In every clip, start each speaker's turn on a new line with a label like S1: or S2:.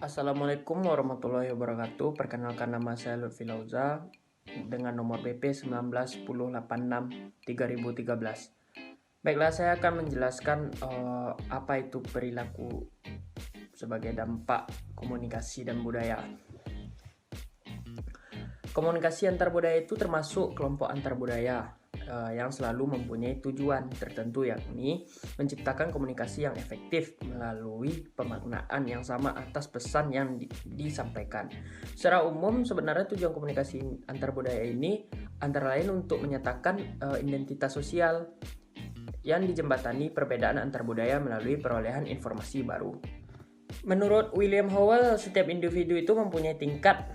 S1: Assalamualaikum warahmatullahi wabarakatuh. Perkenalkan nama saya Lutfi Lauza dengan nomor BP 191086-3013. Baiklah, saya akan menjelaskan apa itu perilaku sebagai dampak komunikasi dan budaya. Komunikasi antar budaya itu termasuk kelompok antar budaya yang selalu mempunyai tujuan tertentu, yakni menciptakan komunikasi yang efektif melalui pemaknaan yang sama atas pesan yang disampaikan. Secara umum, sebenarnya tujuan komunikasi antar budaya ini antara lain untuk menyatakan identitas sosial yang dijembatani perbedaan antar budaya melalui perolehan informasi baru. Menurut William Howell, setiap individu itu mempunyai tingkat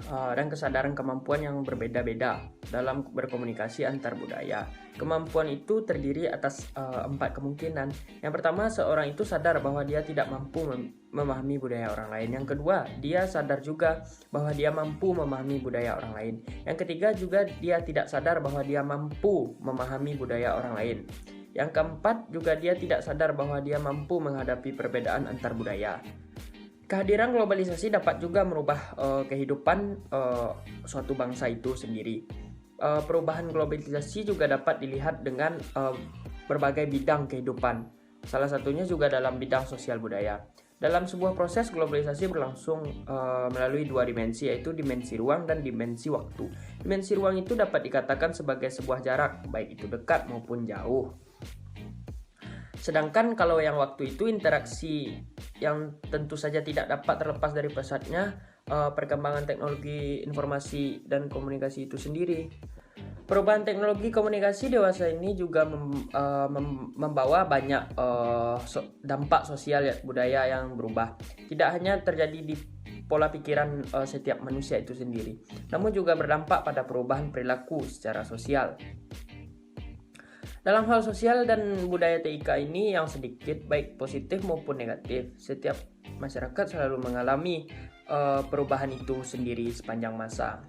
S1: dan kesadaran kemampuan yang berbeda-beda dalam berkomunikasi antar budaya. Kemampuan itu terdiri atas 4 kemungkinan. Yang pertama, seorang itu sadar bahwa dia tidak mampu memahami budaya orang lain. Yang kedua, dia sadar juga bahwa dia mampu memahami budaya orang lain. Yang ketiga juga, dia tidak sadar bahwa dia mampu memahami budaya orang lain. Yang keempat juga, dia tidak sadar bahwa dia mampu menghadapi perbedaan antar budaya. Kehadiran globalisasi dapat juga merubah kehidupan suatu bangsa itu sendiri. Perubahan globalisasi juga dapat dilihat dengan berbagai bidang kehidupan. Salah satunya juga dalam bidang sosial budaya. Dalam sebuah proses, globalisasi berlangsung melalui 2 dimensi, yaitu dimensi ruang dan dimensi waktu. Dimensi ruang itu dapat dikatakan sebagai sebuah jarak, baik itu dekat maupun jauh. Sedangkan kalau yang waktu itu interaksi yang tentu saja tidak dapat terlepas dari pesatnya perkembangan teknologi informasi dan komunikasi itu sendiri. Perubahan teknologi komunikasi dewasa ini juga membawa banyak dampak sosial budaya yang berubah. Tidak hanya terjadi di pola pikiran setiap manusia itu sendiri, namun juga berdampak pada perubahan perilaku secara sosial. Dalam hal sosial dan budaya TIK ini yang sedikit baik positif maupun negatif, setiap masyarakat selalu mengalami perubahan itu sendiri sepanjang masa.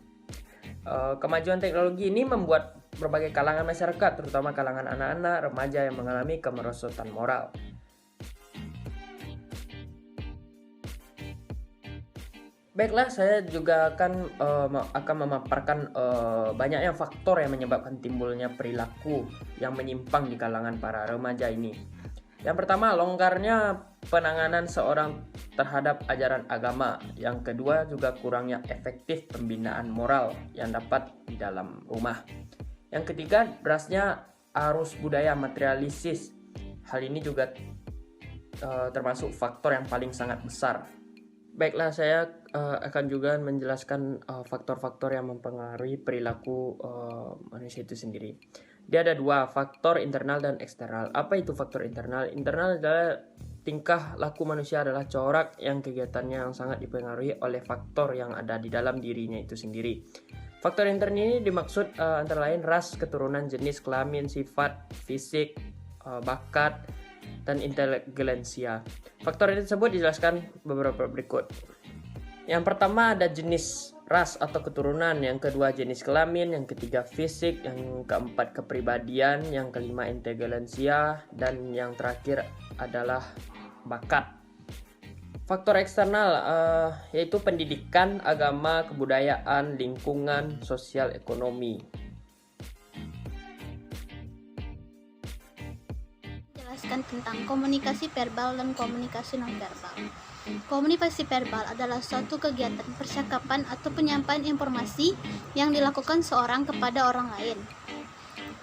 S1: Kemajuan teknologi ini membuat berbagai kalangan masyarakat, terutama kalangan anak-anak, remaja yang mengalami kemerosotan moral. Baiklah, saya juga akan memaparkan banyaknya faktor yang menyebabkan timbulnya perilaku yang menyimpang di kalangan para remaja ini. Yang pertama, longgarnya penanganan seorang terhadap ajaran agama. Yang kedua, juga kurangnya efektif pembinaan moral yang dapat di dalam rumah. Yang ketiga, derasnya arus budaya materialistis. Hal ini juga termasuk faktor yang paling sangat besar. Baiklah, saya akan juga menjelaskan faktor-faktor yang mempengaruhi perilaku manusia itu sendiri. Dia ada 2, faktor internal dan eksternal. Apa itu faktor internal? Internal adalah tingkah laku manusia adalah corak yang kegiatannya yang sangat dipengaruhi oleh faktor yang ada di dalam dirinya itu sendiri. Faktor internal ini dimaksud antara lain ras, keturunan, jenis kelamin, sifat, fisik, bakat, dan inteligensia. Faktor ini tersebut dijelaskan beberapa berikut. Yang pertama ada jenis ras atau keturunan, yang kedua jenis kelamin, yang ketiga fisik, yang keempat kepribadian, yang kelima inteligensia, dan yang terakhir adalah bakat. Faktor eksternal yaitu pendidikan, agama, kebudayaan, lingkungan, sosial, ekonomi.
S2: Tentang komunikasi verbal dan komunikasi nonverbal. Komunikasi verbal adalah suatu kegiatan percakapan atau penyampaian informasi yang dilakukan seorang kepada orang lain.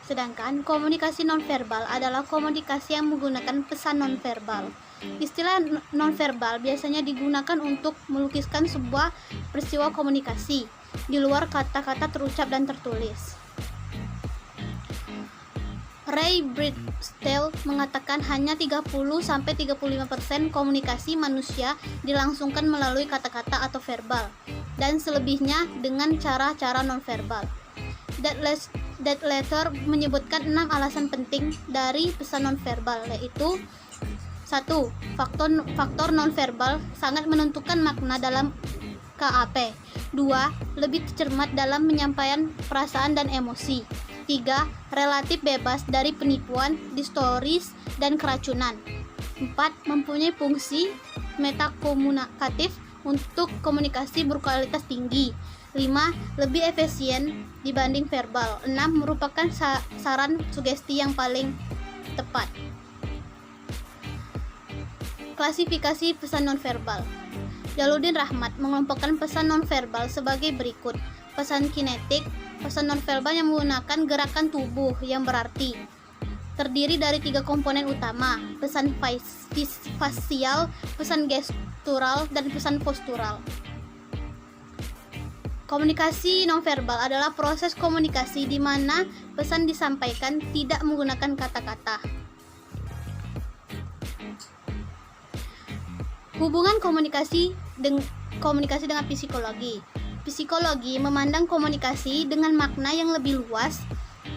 S2: Sedangkan komunikasi nonverbal adalah komunikasi yang menggunakan pesan nonverbal. Istilah nonverbal biasanya digunakan untuk melukiskan sebuah peristiwa komunikasi di luar kata-kata terucap dan tertulis. Ray Bridgestell mengatakan hanya 30-35% komunikasi manusia dilangsungkan melalui kata-kata atau verbal, dan selebihnya dengan cara-cara nonverbal. That letter menyebutkan 6 alasan penting dari pesan nonverbal, yaitu 1. Faktor nonverbal sangat menentukan makna dalam KAP. 2. Lebih cermat dalam menyampaikan perasaan dan emosi. 3. Relatif bebas dari penipuan, distoris, dan keracunan. 4. Mempunyai fungsi metakomunikatif untuk komunikasi berkualitas tinggi. 5. Lebih efisien dibanding verbal. 6. Merupakan saran sugesti yang paling tepat. Klasifikasi pesan nonverbal. Jaludin Rahmat mengelompokkan pesan nonverbal sebagai berikut. Pesan kinetik, pesan nonverbal yang menggunakan gerakan tubuh yang berarti. Terdiri dari 3 komponen utama, pesan fasial, pesan gestural, dan pesan postural. Komunikasi nonverbal adalah proses komunikasi di mana pesan disampaikan tidak menggunakan kata-kata. Hubungan komunikasi dengan psikologi. Psikologi memandang komunikasi dengan makna yang lebih luas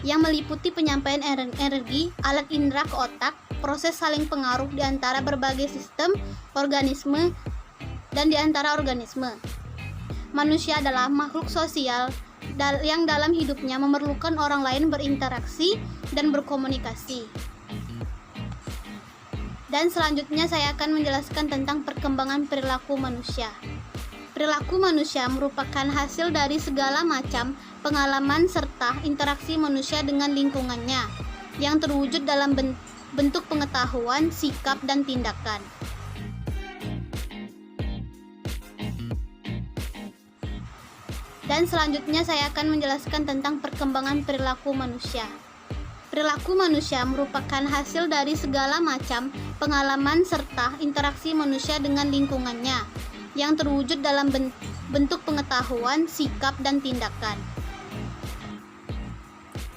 S2: yang meliputi penyampaian energi, alat indera ke otak, proses saling pengaruh di antara berbagai sistem, organisme, dan di antara organisme. Manusia adalah makhluk sosial yang dalam hidupnya memerlukan orang lain berinteraksi dan berkomunikasi. Dan selanjutnya saya akan menjelaskan tentang perkembangan perilaku manusia. Perilaku manusia merupakan hasil dari segala macam pengalaman serta interaksi manusia dengan lingkungannya yang terwujud dalam bentuk pengetahuan, sikap, dan tindakan. Dan selanjutnya saya akan menjelaskan tentang perkembangan perilaku manusia. Perilaku manusia merupakan hasil dari segala macam pengalaman serta interaksi manusia dengan lingkungannya yang terwujud dalam bentuk pengetahuan, sikap, dan tindakan.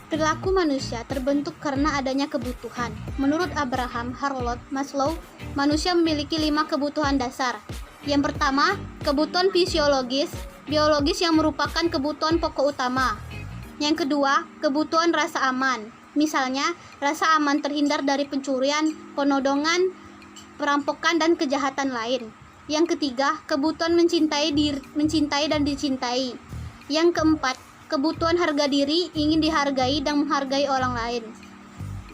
S2: Perilaku manusia terbentuk karena adanya kebutuhan. Menurut Abraham Maslow, manusia memiliki 5 kebutuhan dasar. Yang pertama, kebutuhan biologis yang merupakan kebutuhan pokok utama. Yang kedua, kebutuhan rasa aman. Misalnya, rasa aman terhindar dari pencurian, penodongan, perampokan, dan kejahatan lain. Yang ketiga, kebutuhan mencintai dan dicintai. Yang keempat, kebutuhan harga diri, ingin dihargai dan menghargai orang lain.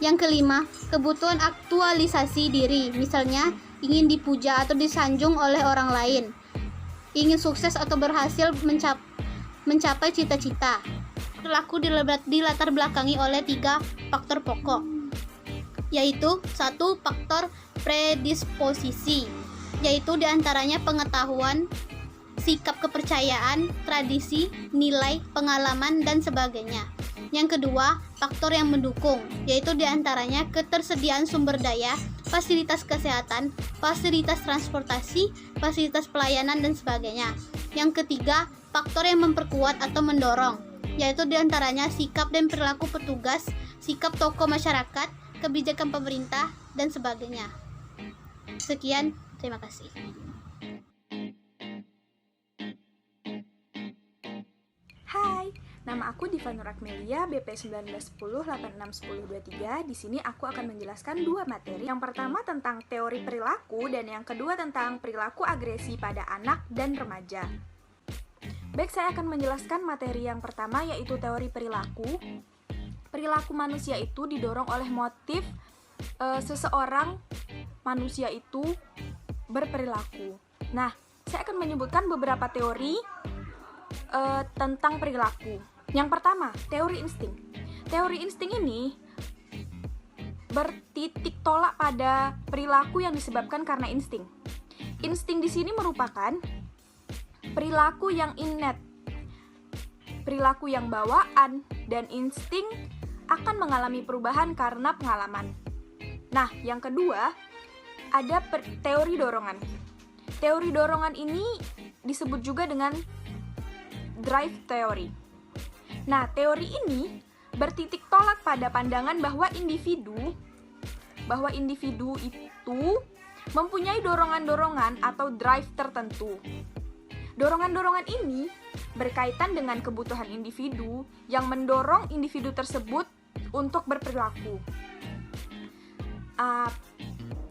S2: Yang kelima, kebutuhan aktualisasi diri, misalnya ingin dipuja atau disanjung oleh orang lain, ingin sukses atau berhasil mencapai cita-cita. Perilaku dilatar belakangi oleh 3 faktor pokok, yaitu 1. Faktor predisposisi, yaitu diantaranya pengetahuan, sikap kepercayaan, tradisi, nilai, pengalaman, dan sebagainya. Yang kedua, faktor yang mendukung, yaitu diantaranya ketersediaan sumber daya, fasilitas kesehatan, fasilitas transportasi, fasilitas pelayanan, dan sebagainya. Yang ketiga, faktor yang memperkuat atau mendorong, yaitu diantaranya sikap dan perilaku petugas, sikap tokoh masyarakat, kebijakan pemerintah, dan sebagainya. Sekian, terima kasih.
S3: Hai, nama aku Diva Nurakmelia, BP 1910861023. Di sini aku akan menjelaskan 2 materi. Yang pertama tentang teori perilaku dan yang kedua tentang perilaku agresi pada anak dan remaja. Baik, saya akan menjelaskan materi yang pertama, yaitu teori perilaku. Perilaku manusia itu didorong oleh motif seseorang manusia itu berperilaku. Nah, saya akan menyebutkan beberapa teori tentang perilaku. Yang pertama, teori insting. Teori insting ini bertitik tolak pada perilaku yang disebabkan karena insting. Insting di sini merupakan perilaku yang innate, perilaku yang bawaan, dan insting akan mengalami perubahan karena pengalaman. Nah, yang kedua, ada teori dorongan. Teori dorongan ini disebut juga dengan drive theory. Nah, teori ini bertitik tolak pada pandangan bahwa individu itu mempunyai dorongan-dorongan atau drive tertentu. Dorongan-dorongan ini berkaitan dengan kebutuhan individu yang mendorong individu tersebut untuk berperilaku.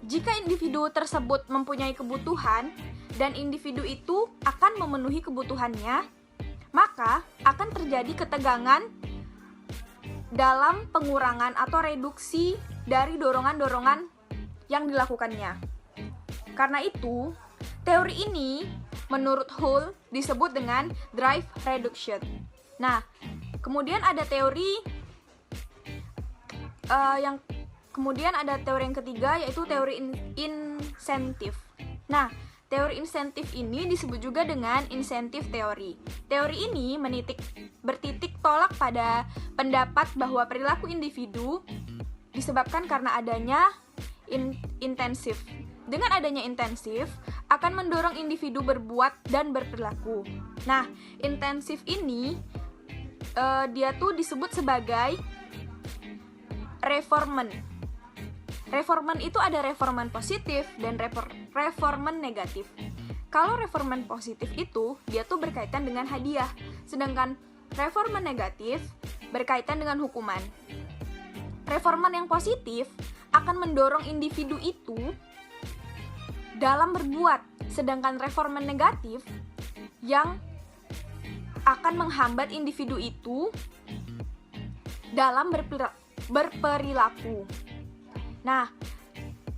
S3: Jika individu tersebut mempunyai kebutuhan dan individu itu akan memenuhi kebutuhannya, maka akan terjadi ketegangan dalam pengurangan atau reduksi dari dorongan-dorongan yang dilakukannya. Karena itu, teori ini menurut Hull disebut dengan drive reduction. Nah, kemudian ada teori yang ketiga, yaitu teori insentif. Nah, teori insentif ini disebut juga dengan insentif teori. Teori ini bertitik tolak pada pendapat bahwa perilaku individu disebabkan karena adanya intensif. Dengan adanya intensif akan mendorong individu berbuat dan berperilaku. Nah, intensif ini dia tuh disebut sebagai reformen. Reformen itu ada reformen positif dan reformen negatif. Kalau reformen positif itu, dia tuh berkaitan dengan hadiah. Sedangkan reformen negatif berkaitan dengan hukuman. Reformen yang positif akan mendorong individu itu dalam berbuat. Sedangkan reformen negatif yang akan menghambat individu itu dalam berperilaku. Nah,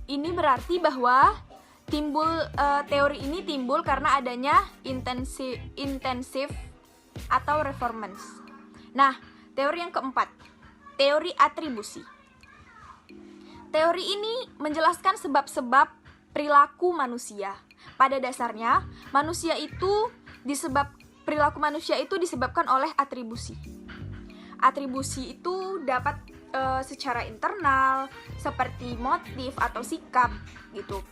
S3: ini berarti bahwa teori ini timbul karena adanya intensif atau reformance. Nah, teori yang keempat, teori atribusi. Teori ini menjelaskan sebab-sebab perilaku manusia. Pada dasarnya, perilaku manusia itu disebabkan oleh atribusi. Atribusi itu dapat secara internal seperti motif atau sikap gitu.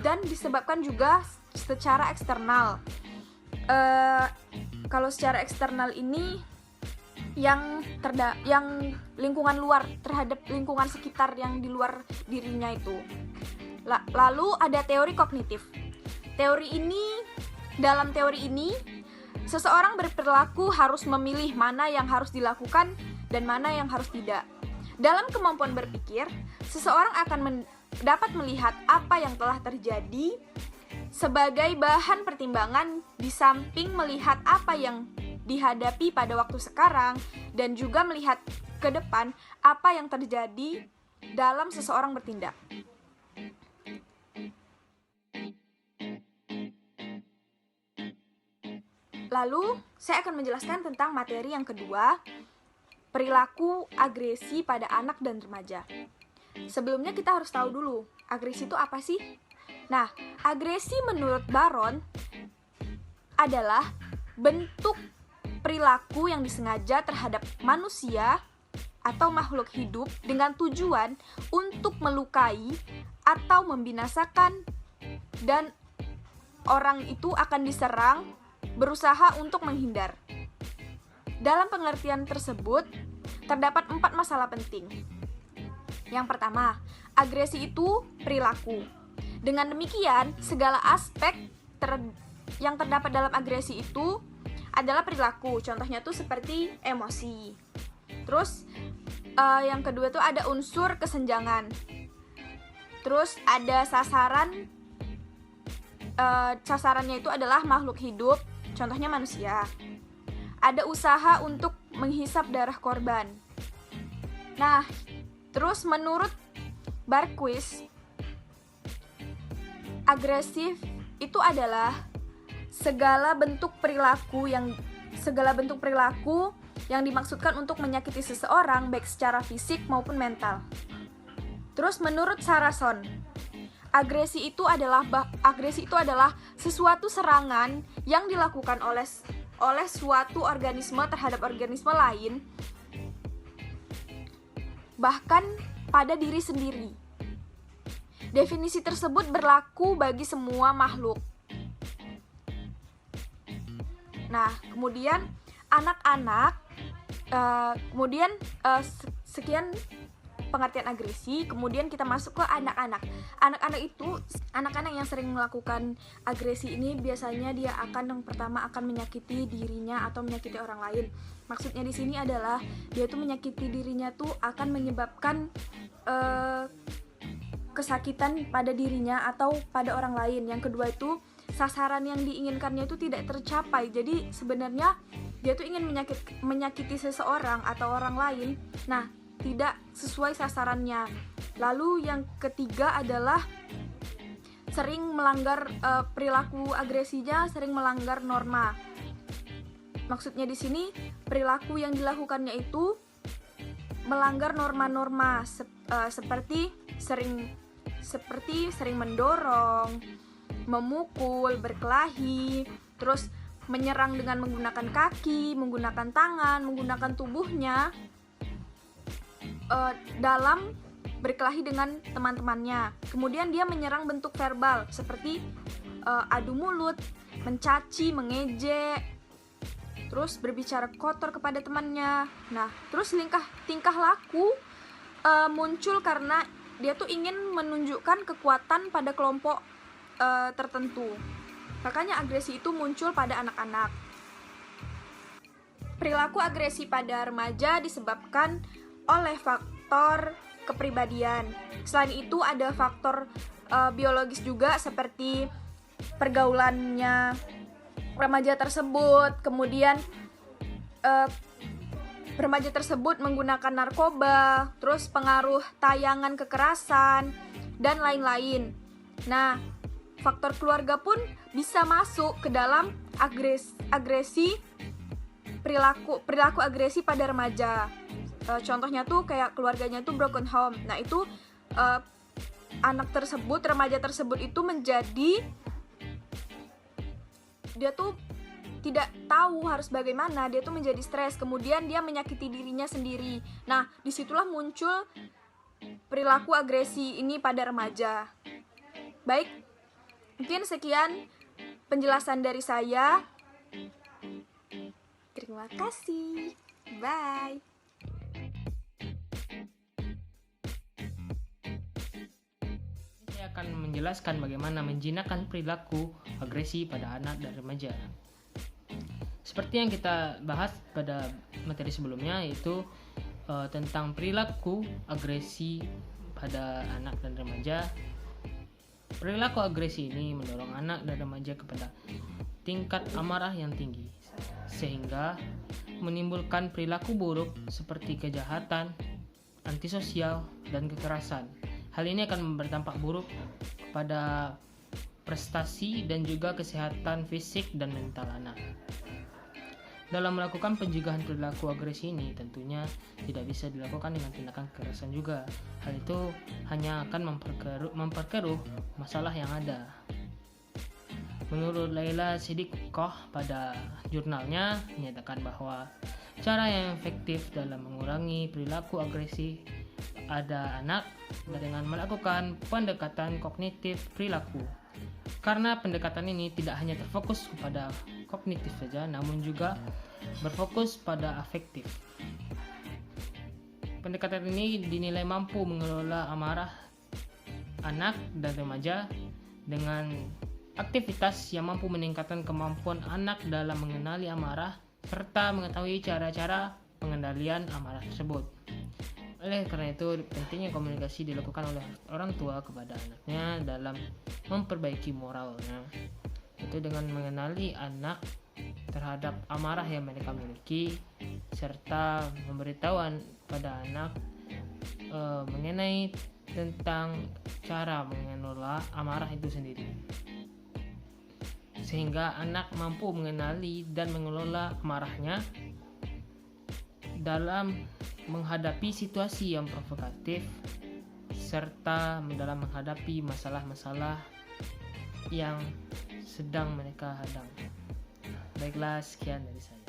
S3: Dan disebabkan juga secara eksternal. Kalau secara eksternal ini yang lingkungan luar terhadap lingkungan sekitar yang di luar dirinya itu. Lalu ada teori kognitif. Dalam teori ini seseorang berperilaku harus memilih mana yang harus dilakukan dan mana yang harus tidak. Dalam kemampuan berpikir, seseorang akan dapat melihat apa yang telah terjadi sebagai bahan pertimbangan di samping melihat apa yang dihadapi pada waktu sekarang dan juga melihat ke depan apa yang terjadi dalam seseorang bertindak. Lalu, saya akan menjelaskan tentang materi yang kedua, perilaku agresi pada anak dan remaja. Sebelumnya kita harus tahu dulu, agresi itu apa sih? Nah, agresi menurut Baron adalah bentuk perilaku yang disengaja terhadap manusia atau makhluk hidup dengan tujuan untuk melukai atau membinasakan, dan orang itu akan diserang berusaha untuk menghindar. Dalam pengertian tersebut, terdapat 4 masalah penting. Yang pertama, agresi itu perilaku. Dengan demikian, segala aspek yang terdapat dalam agresi itu adalah perilaku. Contohnya tuh seperti emosi. Terus, yang kedua tuh ada unsur kesenjangan. Terus ada sasaran. Sasarannya itu adalah makhluk hidup. Contohnya manusia. Ada usaha untuk menghisap darah korban. Nah, terus menurut Barquist, agresif itu adalah segala bentuk perilaku yang dimaksudkan untuk menyakiti seseorang baik secara fisik maupun mental. Terus menurut Sarason, agresi itu adalah sesuatu serangan yang dilakukan oleh suatu organisme terhadap organisme lain, bahkan pada diri sendiri. Definisi tersebut berlaku bagi semua makhluk. Nah, kemudian anak-anak, sekian pengertian agresi. Kemudian kita masuk ke anak-anak. Anak-anak yang sering melakukan agresi ini biasanya dia yang pertama akan menyakiti dirinya atau menyakiti orang lain. Maksudnya di sini adalah dia tuh menyakiti dirinya tuh akan menyebabkan kesakitan pada dirinya atau pada orang lain. Yang kedua itu sasaran yang diinginkannya itu tidak tercapai. Jadi sebenarnya dia tuh ingin menyakiti seseorang atau orang lain. Nah, tidak sesuai sasarannya. Lalu yang ketiga adalah sering melanggar perilaku agresinya, sering melanggar norma. Maksudnya di sini perilaku yang dilakukannya itu melanggar norma-norma seperti sering mendorong, memukul, berkelahi, terus menyerang dengan menggunakan kaki, menggunakan tangan, menggunakan tubuhnya dalam berkelahi dengan teman-temannya. Kemudian dia menyerang bentuk verbal seperti adu mulut, mencaci, mengejek, terus berbicara kotor kepada temannya. Nah, terus tingkah laku muncul karena dia tuh ingin menunjukkan kekuatan pada kelompok tertentu. Makanya agresi itu muncul pada anak-anak. Perilaku agresi pada remaja disebabkan oleh faktor kepribadian. Selain itu ada faktor biologis juga seperti pergaulannya remaja tersebut, kemudian remaja tersebut menggunakan narkoba, terus pengaruh tayangan kekerasan, dan lain-lain. Nah, faktor keluarga pun bisa masuk ke dalam agresi perilaku agresi pada remaja. Contohnya tuh kayak keluarganya tuh broken home. Nah, itu remaja tersebut itu menjadi, dia tuh tidak tahu harus bagaimana, dia tuh menjadi stres, kemudian dia menyakiti dirinya sendiri. Nah, disitulah muncul perilaku agresi ini pada remaja. Baik, mungkin sekian penjelasan dari saya. Terima kasih. Bye.
S1: Saya akan menjelaskan bagaimana menjinakkan perilaku agresi pada anak dan remaja. Seperti yang kita bahas pada materi sebelumnya, yaitu tentang perilaku agresi pada anak dan remaja. Perilaku agresi ini mendorong anak dan remaja kepada tingkat amarah yang tinggi, sehingga menimbulkan perilaku buruk seperti kejahatan, antisosial, dan kekerasan. Hal ini akan berdampak buruk pada prestasi dan juga kesehatan fisik dan mental anak. Dalam melakukan pencegahan perilaku agresi ini tentunya tidak bisa dilakukan dengan tindakan kekerasan juga. Hal itu hanya akan memperkeruh masalah yang ada. Menurut Laila Siddiqoh pada jurnalnya menyatakan bahwa cara yang efektif dalam mengurangi perilaku agresi pada anak dengan melakukan pendekatan kognitif perilaku. Karena pendekatan ini tidak hanya terfokus kepada kognitif saja, namun juga berfokus pada afektif. Pendekatan ini dinilai mampu mengelola amarah anak dan remaja dengan aktivitas yang mampu meningkatkan kemampuan anak dalam mengenali amarah serta mengetahui cara-cara pengendalian amarah tersebut. Oleh karena itu, pentingnya komunikasi dilakukan oleh orang tua kepada anaknya dalam memperbaiki moralnya, itu dengan mengenali anak terhadap amarah yang mereka miliki, serta memberitahuan pada anak mengenai tentang cara mengelola amarah itu sendiri, sehingga anak mampu mengenali dan mengelola amarahnya dalam menghadapi situasi yang provokatif serta dalam menghadapi masalah-masalah yang sedang mereka hadang. Baiklah, sekian dari saya.